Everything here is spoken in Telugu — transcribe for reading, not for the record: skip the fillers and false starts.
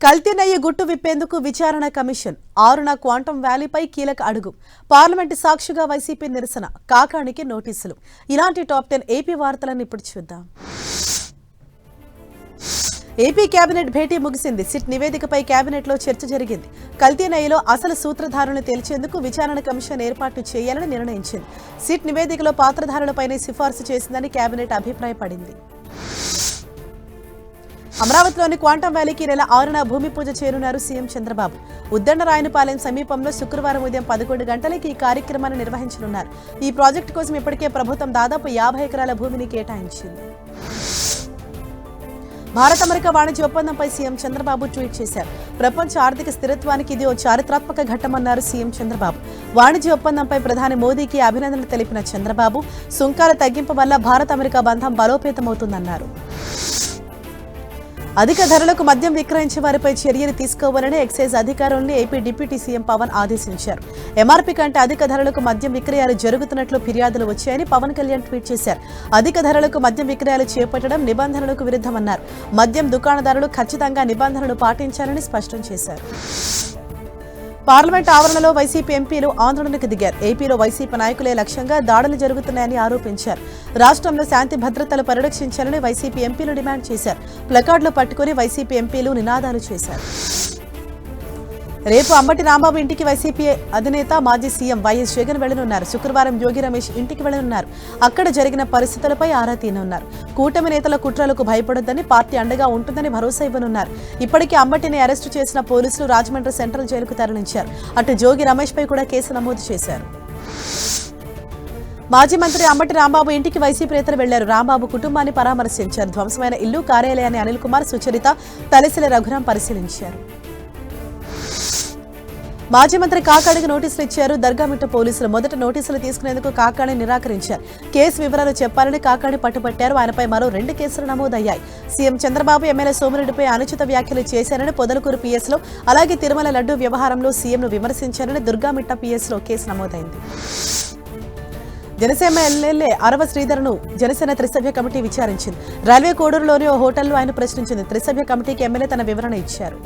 కల్తీ నెయ్యి గుట్టు విప్పేందుకు విచారణ కమిషన్ ఆరున క్వాంటం వ్యాలీపై కీలక అడుగు పార్లమెంటు సాక్షిగా వైసీపీ నిరసన కాకానికి నోటీసులు ఇలాంటి టాప్ 10 ఏపీ వార్తలను ఇప్పుడు చూద్దాం. ఏపీ కేబినెట్ భేటీ ముగిసింది. సిట్ నివేదికపై కేబినెట్లో చర్చ జరిగింది. కల్తీ నెయ్యిలో అసలు సూత్రధారులను తేల్చేందుకు విచారణ కమిషన్ ఏర్పాటు చేయాలని నిర్ణయించింది. సిట్ నివేదికలో పాత్రధారులపైనే సిఫార్సు చేసిందని కేబినెట్ అభిప్రాయపడింది. అమరావతిలోని క్వాంటం వ్యాలీకి నెల 6న భూమి పూజ చేయనున్నారు సీఎం చంద్రబాబు. ఉద్దండరాయనపాలెం సమీపంలో శుక్రవారం ఉదయం 11 గంటలకి ఈ కార్యక్రమాన్ని నిర్వహించనున్నారు. ఈ ప్రాజెక్టు కోసం ఇప్పటికే ప్రభుత్వం దాదాపు 50 ఎకరాల భూమిని కేటాయించింది. భారత్ అమెరికా వాణిజ్య ఒప్పందంపై సీఎం చంద్రబాబు ట్వీట్ చేశారు. ప్రపంచ ఆర్థిక స్థిరత్వానికి ఇది ఓ చారిత్రాత్మక ఘట్టమన్నారు సీఎం చంద్రబాబు. వాణిజ్య ఒప్పందంపై ప్రధాని మోదీకి అభినందనలు తెలిపిన చంద్రబాబు సుంకాల తగ్గింపు వల్ల భారత్ అమెరికా బంధం బలోపేతమవుతుందన్నారు. అధిక ధరలకు మద్యం విక్రయించే వారిపై చర్యలు తీసుకోవాలని ఎక్సైజ్ అధికారులను ఏపీ డిప్యూటీ సీఎం పవన్ ఆదేశించారు. ఎంఆర్పీ కంటే అధిక ధరలకు మద్యం విక్రయాలు జరుగుతున్నట్లు ఫిర్యాదులు వచ్చాయని పవన్ కళ్యాణ్ ట్వీట్ చేశారు. అధిక ధరలకు మద్యం విక్రయాలు చేపట్టడం నిబంధనలకు విరుద్ధమన్నారు. మద్యం దుకాణదారులు ఖచ్చితంగా నిబంధనలు పాటించాలని స్పష్టం చేశారు. పార్లమెంట్ ఆవరణలో వైసీపీ ఎంపీలు ఆందోళనకు దిగారు. ఏపీలో వైసీపీ నాయకులే లక్ష్యంగా దాడులు జరుగుతున్నాయని ఆరోపించారు. రాష్ట్రంలో శాంతి భద్రతలు పరిరక్షించాలని వైసీపీ ఎంపీలు డిమాండ్ చేశారు. ప్లకార్డులు పట్టుకుని వైసీపీ ఎంపీలు నినాదాలు చేశారు. రేపు అంబటి రాంబాబు ఇంటికి వైసీపీ అధినేత మాజీ సీఎం వైఎస్ జగన్ వెళ్లనున్నారు. శుక్రవారం యోగి రమేష్ ఇంటికి వెళ్లనున్నారు. అక్కడ జరిగిన పరిస్థితులపై ఆరా తీయనున్నారు. కూటమి నేతల కుట్రలకు భయపడొద్దని, పార్టీ అండగా ఉంటుందని భరోసా ఇవ్వనున్నారు. ఇప్పటికే అంబటిని అరెస్టు చేసిన పోలీసులు రాజమండ్రి సెంట్రల్ జైలుకు తరలించారు. అటు జోగి రమేష్ పై కూడా కేసు నమోదు చేశారు. మాజీ మంత్రి అంబటి రాంబాబు ఇంటికి వైసీపీ నేతలు వెళ్లారు. రాంబాబు కుటుంబాన్ని పరామర్శించారు. ధ్వంసమైన ఇల్లు, కార్యాలయాన్ని అనిల్ కుమార్, సుచరిత, తలసిల రఘురాం పరిశీలించారు. మాజీ మంత్రి కాకాడికి నోటీసులు ఇచ్చారు దర్గామిట్ట పోలీసులు. మొదట నోటీసులు తీసుకునేందుకు కాకాడిని నిరాకరించారు. కేసు వివరాలు చెప్పాలని కాకాడి పట్టుబట్టారు. ఆయనపై మరో 2 కేసులు నమోదయ్యాయి. సీఎం చంద్రబాబు ఎమ్మెల్యే సోమిరెడ్డిపై అనుచిత వ్యాఖ్యలు చేశారని పొదలకూరు పీఎస్లో, అలాగే తిరుమల లడ్డూ వ్యవహారంలో సీఎంను విమర్శించారని దుర్గామిట్ట పీఎస్లో కేసు నమోదైంది. జనసేన ఎమ్మెల్యే అరవ శ్రీధర్ను జనసేన త్రిసభ్య కమిటీ విచారించింది. రైల్వే కోడూరులోని ఓ హోటల్లో ఆయన ప్రశ్నించింది. త్రిసభ్య కమిటీకి ఎమ్మెల్యే తన వివరణ ఇచ్చారు.